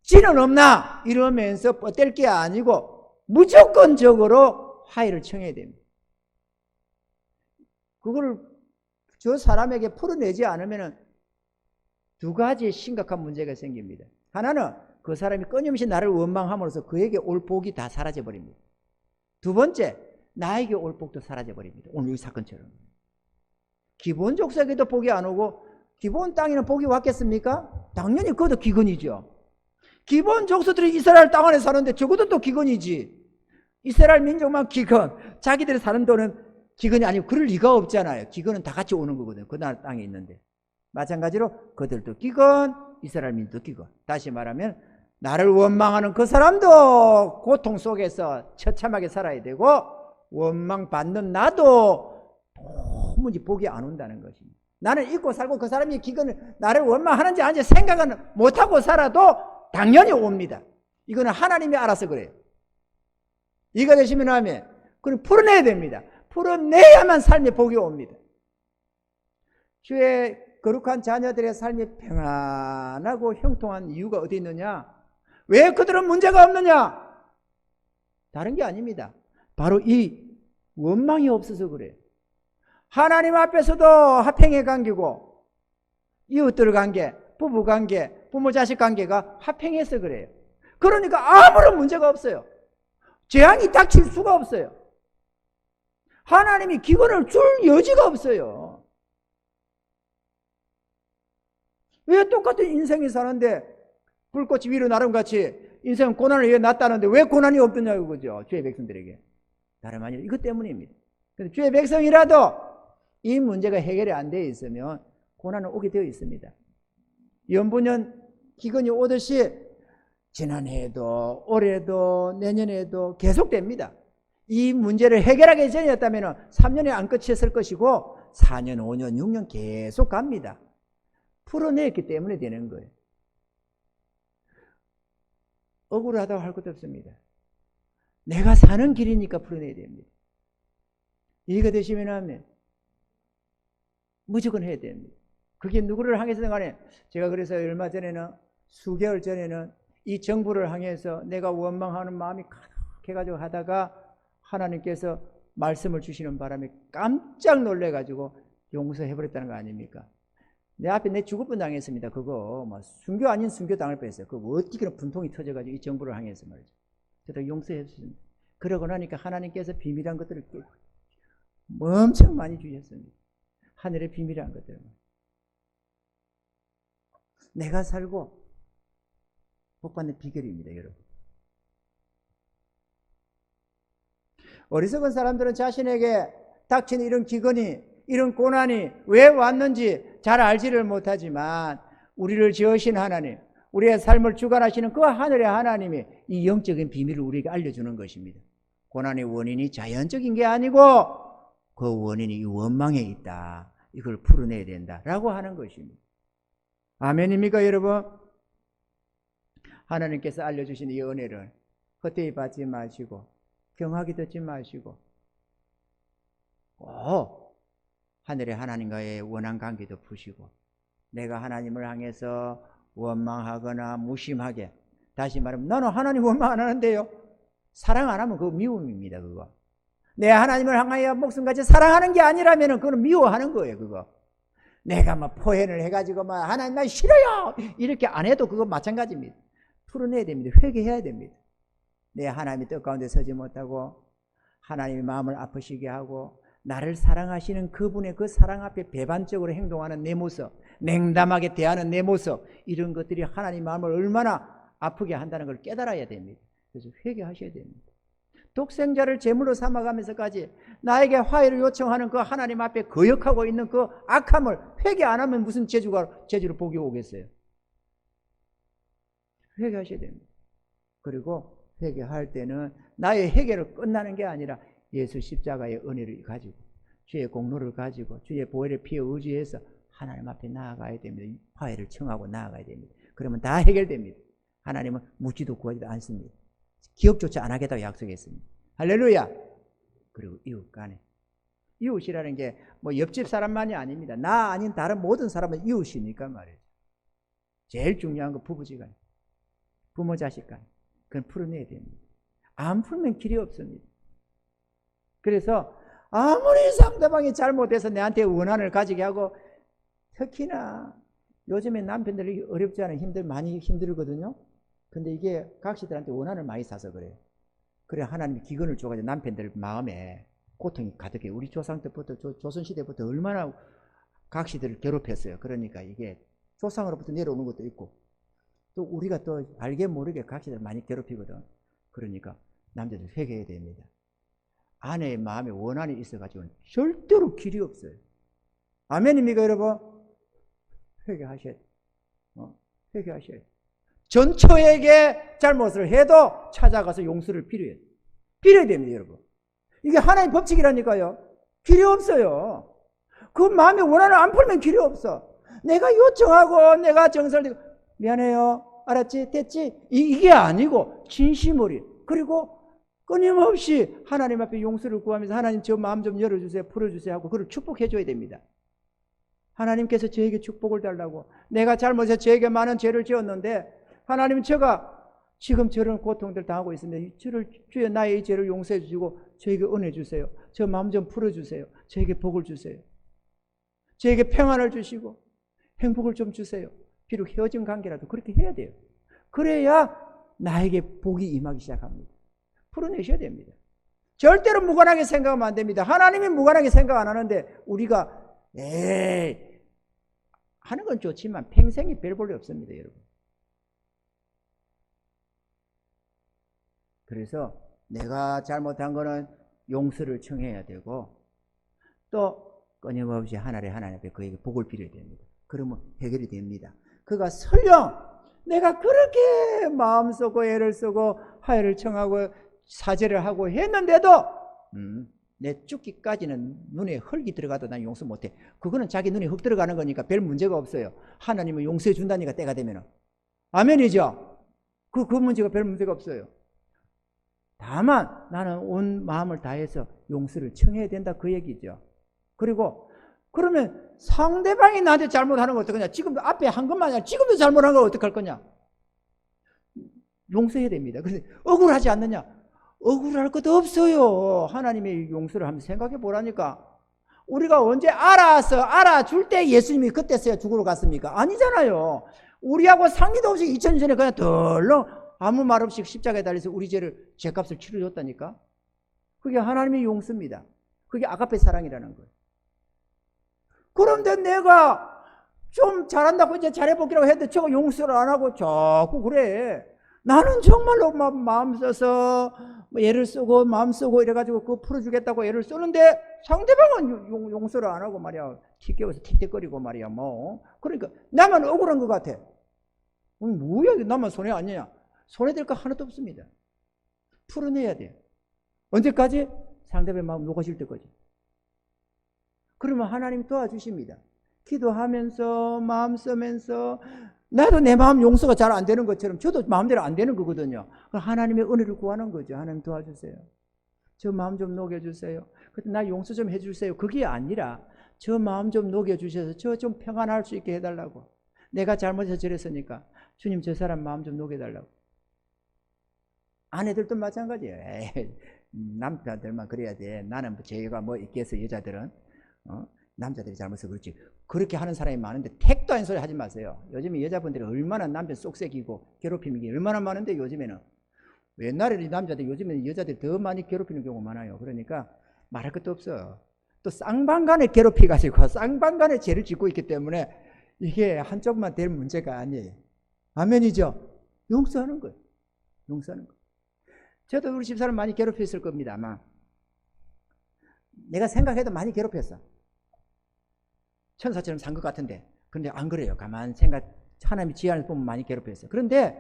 지는 없나 이러면서 뻗댈 게 아니고 무조건적으로 화해를 청해야 됩니다. 그걸 저 사람에게 풀어내지 않으면 두 가지 심각한 문제가 생깁니다. 하나는 그 사람이 끊임없이 나를 원망함으로써 그에게 올 복이 다 사라져버립니다. 두 번째, 나에게 올 복도 사라져버립니다. 오늘 이 사건처럼. 기본 족속에도 복이 안 오고 기본 땅에는 복이 왔겠습니까? 당연히 그것도 기근이죠. 기본 족속들이 이스라엘 땅 안에 사는데 적어도 또 기근이지. 이스라엘 민족만 기근, 자기들이 사는 돈은 기근이 아니고 그럴 리가 없잖아요. 기근은 다 같이 오는 거거든요. 그 나라 땅에 있는데. 마찬가지로 그들도 기근, 이스라엘 민족도 기근. 다시 말하면 나를 원망하는 그 사람도 고통 속에서 처참하게 살아야 되고 원망받는 나도 도무지 복이 안 온다는 것입니다. 나는 잊고 살고 그 사람이 기근을 나를 원망하는지 아닌지 생각은 못하고 살아도 당연히 옵니다. 이거는 하나님이 알아서 그래요. 이가 되시면 하면 그건 풀어내야 됩니다. 풀어내야만 삶에 복이 옵니다. 주의 거룩한 자녀들의 삶이 평안하고 형통한 이유가 어디 있느냐? 왜 그들은 문제가 없느냐? 다른 게 아닙니다. 바로 이 원망이 없어서 그래요. 하나님 앞에서도 화평의 관계고 이웃들 관계, 부부 관계, 부모 자식 관계가 화평해서 그래요. 그러니까 아무런 문제가 없어요. 재앙이 닥칠 수가 없어요. 하나님이 기근을 줄 여지가 없어요. 왜 똑같은 인생이 사는데 불꽃이 위로 나름같이 인생은 고난을 왜 났다는데 왜 고난이 없느냐고 그죠? 주의 백성들에게. 다름 아니라 이것 때문입니다. 근데 주의 백성이라도 이 문제가 해결이 안 되어 있으면 고난은 오게 되어 있습니다. 연분연 기근이 오듯이 지난해에도 올해도 내년에도 계속됩니다. 이 문제를 해결하기 전이었다면 3년에 안 끝이었을 것이고 4년, 5년, 6년 계속 갑니다. 풀어냈기 때문에 되는 거예요. 억울하다고 할 것도 없습니다. 내가 사는 길이니까 풀어내야 됩니다. 이해가 되시면 하면 무조건 해야 됩니다. 그게 누구를 향해서든 간에 제가 그래서 얼마 전에는 수개월 전에는 이 정부를 향해서 내가 원망하는 마음이 가득해가지고 하다가 하나님께서 말씀을 주시는 바람에 깜짝 놀래가지고 용서해버렸다는 거 아닙니까? 내 앞에 내 죽을 뻔 당했습니다. 그거 뭐 순교 아닌 순교 당할 뻔했어요. 그거 어떻게 분통이 터져가지고 이 정부를 향해서 말이죠. 그래서 용서해 주셨습니다. 그러고 나니까 하나님께서 비밀한 것들을 엄청 많이 주셨습니다. 하늘의 비밀이란 것들. 내가 살고 복받는 비결입니다, 여러분. 어리석은 사람들은 자신에게 닥친 이런 기근이, 이런 고난이 왜 왔는지 잘 알지를 못하지만 우리를 지으신 하나님, 우리의 삶을 주관하시는 그 하늘의 하나님이 이 영적인 비밀을 우리에게 알려주는 것입니다. 고난의 원인이 자연적인 게 아니고 그 원인이 이 원망에 있다. 이걸 풀어내야 된다라고 하는 것입니다. 아멘입니까, 여러분? 하나님께서 알려주신 이 은혜를 헛되이 받지 마시고 경하게 듣지 마시고 하늘의 하나님과의 원한 관계도 푸시고 내가 하나님을 향해서 원망하거나 무심하게, 다시 말하면 나는 하나님 원망 안 하는데요. 사랑 안 하면 그거 미움입니다. 그거 내 하나님을 향하여 목숨같이 사랑하는 게 아니라면 그건 미워하는 거예요. 그거 내가 막 포현을 해가지고 막 하나님 나 싫어요 이렇게 안 해도 그거 마찬가지입니다. 풀어내야 됩니다. 회개해야 됩니다. 내 하나님의 뜻 가운데 서지 못하고 하나님의 마음을 아프시게 하고 나를 사랑하시는 그분의 그 사랑 앞에 배반적으로 행동하는 내 모습, 냉담하게 대하는 내 모습, 이런 것들이 하나님 마음을 얼마나 아프게 한다는 걸 깨달아야 됩니다. 그래서 회개하셔야 됩니다. 독생자를 제물로 삼아가면서까지 나에게 화해를 요청하는 그 하나님 앞에 거역하고 있는 그 악함을 회개 안 하면 무슨 재주로 복이 오겠어요? 회개하셔야 됩니다. 그리고 회개할 때는 나의 회개로 끝나는 게 아니라 예수 십자가의 은혜를 가지고 주의 공로를 가지고 주의 보혈의 피에 의지해서 하나님 앞에 나아가야 됩니다. 화해를 청하고 나아가야 됩니다. 그러면 다 해결됩니다. 하나님은 묻지도 구하지도 않습니다. 기억조차 안 하겠다고 약속했습니다. 할렐루야. 그리고 이웃 간에, 이웃이라는 게 뭐 옆집 사람만이 아닙니다. 나 아닌 다른 모든 사람은 이웃이니까 말이죠. 제일 중요한 거 부부지간, 부모 자식 간, 그건 풀어내야 됩니다. 안 풀면 길이 없습니다. 그래서 아무리 상대방이 잘못해서 내한테 원한을 가지게 하고, 특히나 요즘에 남편들이 어렵지 않은 많이 힘들거든요. 근데 이게 각시들한테 원한을 많이 사서 그래요. 그래 하나님이 기근을 줘가지고 남편들 마음에 고통이 가득해. 우리 조상 때부터 조선시대부터 얼마나 각시들을 괴롭혔어요. 그러니까 이게 조상으로부터 내려오는 것도 있고 또 우리가 또 알게 모르게 각시들을 많이 괴롭히거든. 그러니까 남자들 회개해야 됩니다. 아내의 마음에 원한이 있어가지고는 절대로 길이 없어요. 아멘입니까 여러분? 회개하셔야 돼요. 회개하셔야 돼요. 전처에게 잘못을 해도 찾아가서 용서를 빌어야 됩니다, 여러분. 이게 하나의 법칙이라니까요. 길이 없어요. 그 마음의 원한을 안 풀면 길이 없어. 내가 요청하고 내가 정설되고 미안해요. 알았지? 됐지? 이게 아니고 진심으로 그리고 끊임없이 하나님 앞에 용서를 구하면서 하나님 저 마음 좀 열어주세요. 풀어주세요 하고 그걸 축복해줘야 됩니다. 하나님께서 저에게 축복을 달라고 내가 잘못해서 저에게 많은 죄를 지었는데 하나님 제가 지금 저런 고통들 당하고 있습니다. 주여 나의 이 죄를 용서해 주시고 저에게 은혜 주세요. 저 마음 좀 풀어주세요. 저에게 복을 주세요. 저에게 평안을 주시고 행복을 좀 주세요. 비록 헤어진 관계라도 그렇게 해야 돼요. 그래야 나에게 복이 임하기 시작합니다. 풀어내셔야 됩니다. 절대로 무관하게 생각하면 안 됩니다. 하나님이 무관하게 생각 안 하는데 우리가 하는 건 좋지만 평생이 별 볼일 없습니다, 여러분. 그래서 내가 잘못한 거는 용서를 청해야 되고 또 끊임없이 하나님 앞에 그에게 복을 빌어야 됩니다. 그러면 해결이 됩니다. 그가 설령 내가 그렇게 마음 쓰고 애를 쓰고 화해를 청하고 사죄를 하고 했는데도 내 죽기까지는 눈에 흙이 들어가도 난 용서 못해. 그거는 자기 눈에 흙 들어가는 거니까 별 문제가 없어요. 하나님은 용서해 준다니까 때가 되면. 아멘이죠? 그 문제가 별 문제가 없어요. 다만 나는 온 마음을 다해서 용서를 청해야 된다 그 얘기죠. 그리고 그러면 상대방이 나한테 잘못하는 건 어떡하냐? 지금 앞에 한 것만 아니라 지금도 잘못한 걸 어떡할 거냐? 용서해야 됩니다. 그런데 억울하지 않느냐? 억울할 것도 없어요. 하나님의 용서를 한번 생각해 보라니까. 우리가 언제 알아줄 때 예수님이 그때서야 죽으러 갔습니까? 아니잖아요. 우리하고 상의도 없이 2000년 전에 그냥 덜렁 아무 말 없이 십자가에 달려서 우리 죄값을 치러줬다니까. 그게 하나님의 용서입니다. 그게 아가페 사랑이라는 거예요. 그런데 내가 좀 잘한다고 이제 잘해보기라고 했는데 저거 용서를 안 하고 자꾸 그래. 나는 정말로 마음 써서 애를 쓰고 마음 쓰고 이래가지고 그거 풀어주겠다고 애를 쓰는데 상대방은 용서를 안 하고 말이야. 틱겨워서 틱틱거리고 말이야. 뭐 그러니까 나만 억울한 것 같아. 뭐야 나만 손해 아니냐. 손해될 거 하나도 없습니다. 풀어내야 돼. 언제까지? 상대방의 마음 녹아질 때까지. 그러면 하나님 도와주십니다. 기도하면서 마음 쓰면서 나도 내 마음 용서가 잘 안 되는 것처럼 저도 마음대로 안 되는 거거든요. 그럼 하나님의 은혜를 구하는 거죠. 하나님 도와주세요. 저 마음 좀 녹여주세요. 나 용서 좀 해주세요. 그게 아니라 저 마음 좀 녹여주셔서 저 좀 평안할 수 있게 해달라고. 내가 잘못해서 저랬으니까 주님 저 사람 마음 좀 녹여달라고. 아내들도 마찬가지예요. 에이, 남자들만 그래야 돼. 나는 죄가 뭐 있겠어. 여자들은 남자들이 잘못해서 그렇지. 그렇게 하는 사람이 많은데 택도 아닌 소리 하지 마세요. 요즘에 여자분들이 얼마나 남편 쏙색이고 괴롭힘이 얼마나 많은데 요즘에는. 옛날에는 남자들 요즘에는 여자들이 더 많이 괴롭히는 경우가 많아요. 그러니까 말할 것도 없어. 또 쌍방간에 괴롭혀가지고 쌍방간에 죄를 짓고 있기 때문에 이게 한쪽만 될 문제가 아니에요. 아멘이죠? 용서하는 거예요. 용서하는 거예요. 저도 우리 집사람 많이 괴롭혔을 겁니다. 아마 내가 생각해도 많이 괴롭혔어. 천사처럼 산 것 같은데. 근데 안 그래요. 가만 생각, 하나님이 지혜를 보면 많이 괴롭혔어요. 그런데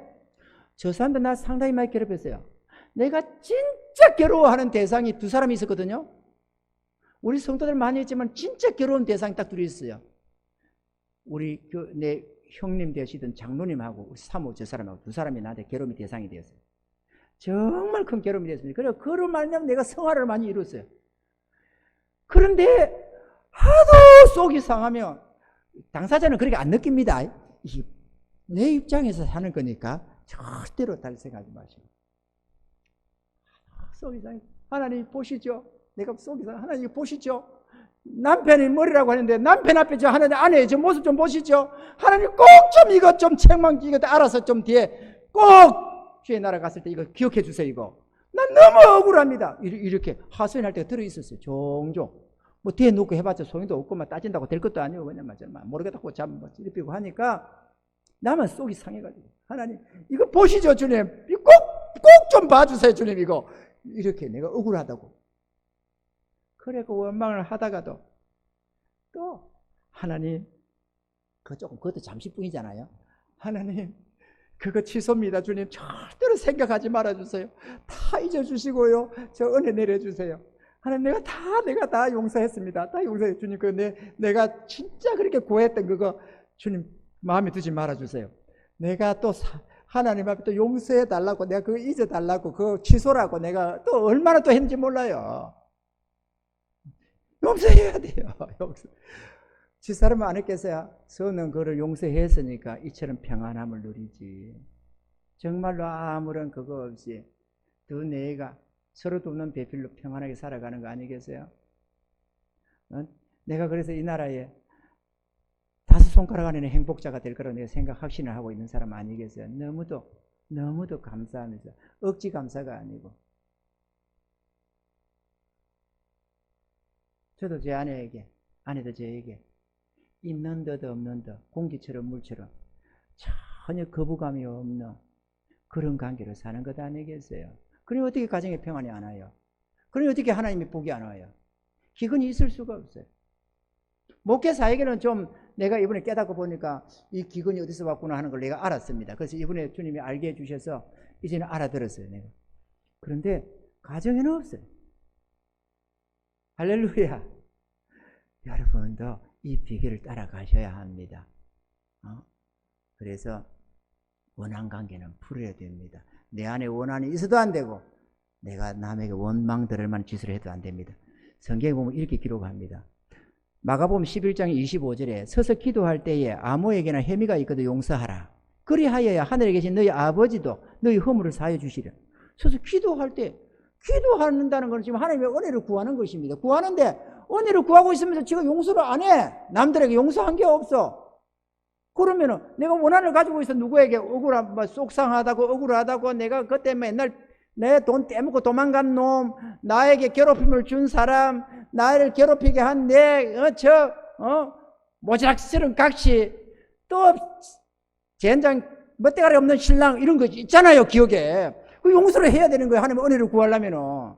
저 사람도 나 상당히 많이 괴롭혔어요. 내가 진짜 괴로워하는 대상이 두 사람이 있었거든요. 우리 성도들 많이 했지만 진짜 괴로운 대상이 딱 둘이 있어요. 우리 내 형님 되시던 장로님하고 우리 사모 저 사람하고 두 사람이 나한테 괴로움의 대상이 되었어요. 정말 큰 괴로움이 됐습니다. 그래서 그로 말미암아 내가 성화를 많이 이뤘어요. 그런데 하도 속이 상하면 당사자는 그렇게 안 느낍니다. 내 입장에서 사는 거니까 절대로 다른 생각하지 마시고. 속이 상해. 하나님 보시죠. 내가 속이 상해. 하나님 보시죠. 남편이 머리라고 하는데 남편 앞에 저 하나님 아내의 저 모습 좀 보시죠. 하나님 꼭 좀 이것 좀 책망 이것 알아서 좀 뒤에 꼭 주의 나라 갔을 때 이거 기억해 주세요. 이거 난 너무 억울합니다. 이렇게 하소연할 때가 들어있었어요. 종종. 뭐 뒤에 놓고 해봤자 소용도 없고 막 따진다고 될 것도 아니고 그냥 모르겠다고 잠 찌르피고 하니까 나만 속이 상해가지고 하나님 이거 보시죠 주님. 꼭 좀 봐주세요 주님. 이거 이렇게 내가 억울하다고. 그래 그 원망을 하다가도 또 하나님 그것도 잠시뿐이잖아요. 하나님 그거 취소입니다 주님. 절대로 생각하지 말아주세요. 다 잊어주시고요. 저 은혜 내려주세요. 하나님 내가 다 용서했습니다. 다 용서해 주님. 내가 진짜 그렇게 고했던 그거 주님 마음에 두지 말아주세요. 내가 또 하나님 앞에 또 용서해 달라고 내가 그거 잊어 달라고 그거 취소라고 내가 또 얼마나 또 했는지 몰라요. 용서해야 돼요. 집사람은 안 했겠어요? 저는 그를 용서했으니까 이처럼 평안함을 누리지. 정말로 아무런 그거 없이 두 내가 서로도 없는 배필로 평안하게 살아가는 거 아니겠어요? 내가 그래서 이 나라에 5손가락 안에는 행복자가 될 거라고 내가 확신을 하고 있는 사람 아니겠어요? 너무도 감사하면서 억지 감사가 아니고. 저도 제 아내에게, 아내도 저에게 있는 듯 없는 듯 공기처럼 물처럼 전혀 거부감이 없는 그런 관계로 사는 것 아니겠어요? 그럼 어떻게 가정에 평안이 안 와요? 그럼 어떻게 하나님이 복이 안 와요? 기근이 있을 수가 없어요. 목회사에게는 좀 내가 이번에 깨닫고 보니까 이 기근이 어디서 왔구나 하는 걸 내가 알았습니다. 그래서 이번에 주님이 알게 해주셔서 이제는 알아들었어요. 내가. 그런데 가정에는 없어요. 할렐루야. 여러분도 이 비결을 따라가셔야 합니다. 그래서 원한관계는 풀어야 됩니다. 내 안에 원한이 있어도 안 되고 내가 남에게 원망 들을 만한 짓을 해도 안 됩니다. 성경에 보면 이렇게 기록합니다. 마가복음 11장 25절에 서서 기도할 때에 아무에게나 혐의가 있거든 용서하라. 그리하여야 하늘에 계신 너희 아버지도 너희 허물을 사하여 주시려. 서서 기도할 때 기도한다는 것은 지금 하나님의 은혜를 구하는 것입니다. 구하는데 은혜를 구하고 있으면서 지금 용서를 안 해. 남들에게 용서한 게 없어. 그러면은 내가 원한을 가지고 있어 누구에게 속상하다고 억울하다고 내가 그때 맨날 내 돈 떼먹고 도망간 놈, 나에게 괴롭힘을 준 사람, 나를 괴롭히게 한 모자락스러운 각시, 또 젠장 멋대가리 없는 신랑 이런 거 있잖아요, 기억에. 그 용서를 해야 되는 거예요. 하나님의 은혜를 구하려면은.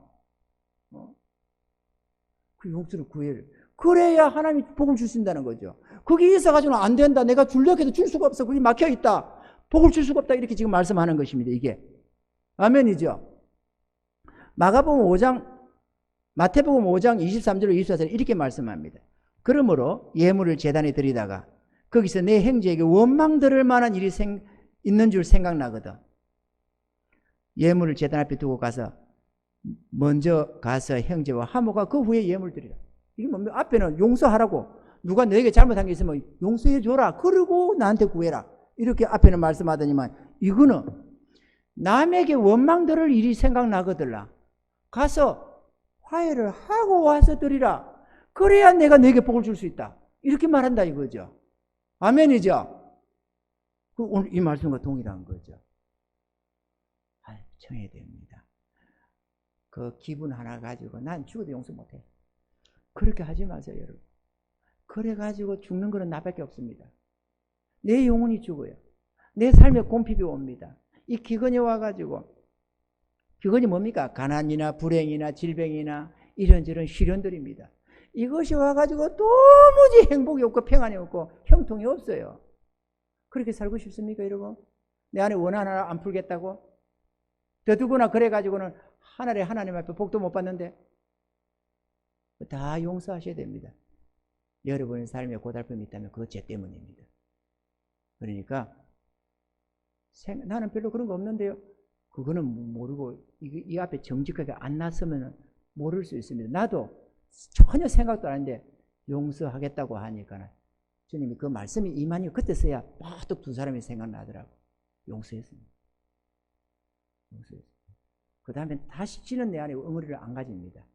그 용서를 구해야 돼요. 그래야 하나님이 복을 주신다는 거죠. 거기 있어가지고는 안 된다. 내가 주려고 해도 줄 수가 없어. 거기 막혀있다. 복을 줄 수가 없다. 이렇게 지금 말씀하는 것입니다. 이게. 아멘이죠. 마태복음 5장 23절로 24절 이렇게 말씀합니다. 그러므로 예물을 제단에 드리다가 거기서 내 형제에게 원망 들을 만한 일이 있는 줄 생각나거든. 예물을 제단 앞에 두고 먼저 가서 형제와 하모가 그 후에 예물 드리라. 이게 뭡니까? 앞에는 용서하라고. 누가 너에게 잘못한 게 있으면 용서해 줘라. 그리고 나한테 구해라. 이렇게 앞에는 말씀하더니만 이거는 남에게 원망 들을 일이 생각나거들라. 가서 화해를 하고 와서 드리라. 그래야 내가 너에게 복을 줄 수 있다. 이렇게 말한다 이거죠. 아멘이죠. 오늘 이 말씀과 동일한 거죠. 청해야 됩니다. 그 기분 하나 가지고 난 죽어도 용서 못해. 그렇게 하지 마세요, 여러분. 그래가지고 죽는 거는 나밖에 없습니다. 내 영혼이 죽어요. 내 삶에 곰핍이 옵니다. 이 기근이 와가지고, 기근이 뭡니까? 가난이나 불행이나 질병이나 이런저런 시련들입니다. 이것이 와가지고 도무지 행복이 없고 평안이 없고 형통이 없어요. 그렇게 살고 싶습니까, 여러분? 내 안에 원한 하나 안 풀겠다고? 더더구나 그래가지고는 하나님 앞에 복도 못 받는데 다 용서하셔야 됩니다. 여러분의 삶에 고달픔이 있다면 그거 죄 때문입니다. 그러니까 나는 별로 그런 거 없는데요. 그거는 모르고 이 앞에 정직하게 안 났으면 모를 수 있습니다. 나도 전혀 생각도 안 했는데 용서하겠다고 하니까 주님이 그 말씀이 임하니 그때서야 빡 두 사람이 생각나더라고. 용서했습니다. 그 다음에 다시는 내 안에 응어리를 안 가집니다.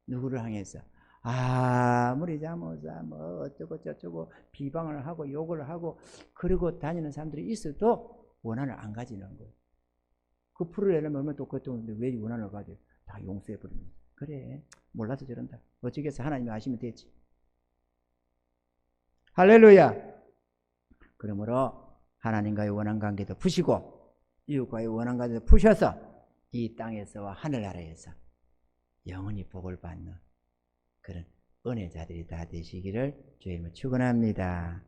누구를 향해서 아무리 잘못하 뭐 어쩌고 저쩌고 비방을 하고 욕을 하고 그러고 다니는 사람들이 있어도 원한을 안 가지는 거예요. 그 풀어내려면 얼마나 똑같은데 왜 원한을 가져? 다 용서해버리는 거예요. 그래 몰라서 저런다. 어쩌겠어. 하나님이 아시면 되지. 할렐루야. 그러므로 하나님과의 원한 관계도 푸시고 이웃과의 원한 관계도 푸셔서 이 땅에서와 하늘나라에서 영원히 복을 받는 그런 은혜자들이 다 되시기를 주의 이름으로 축원합니다.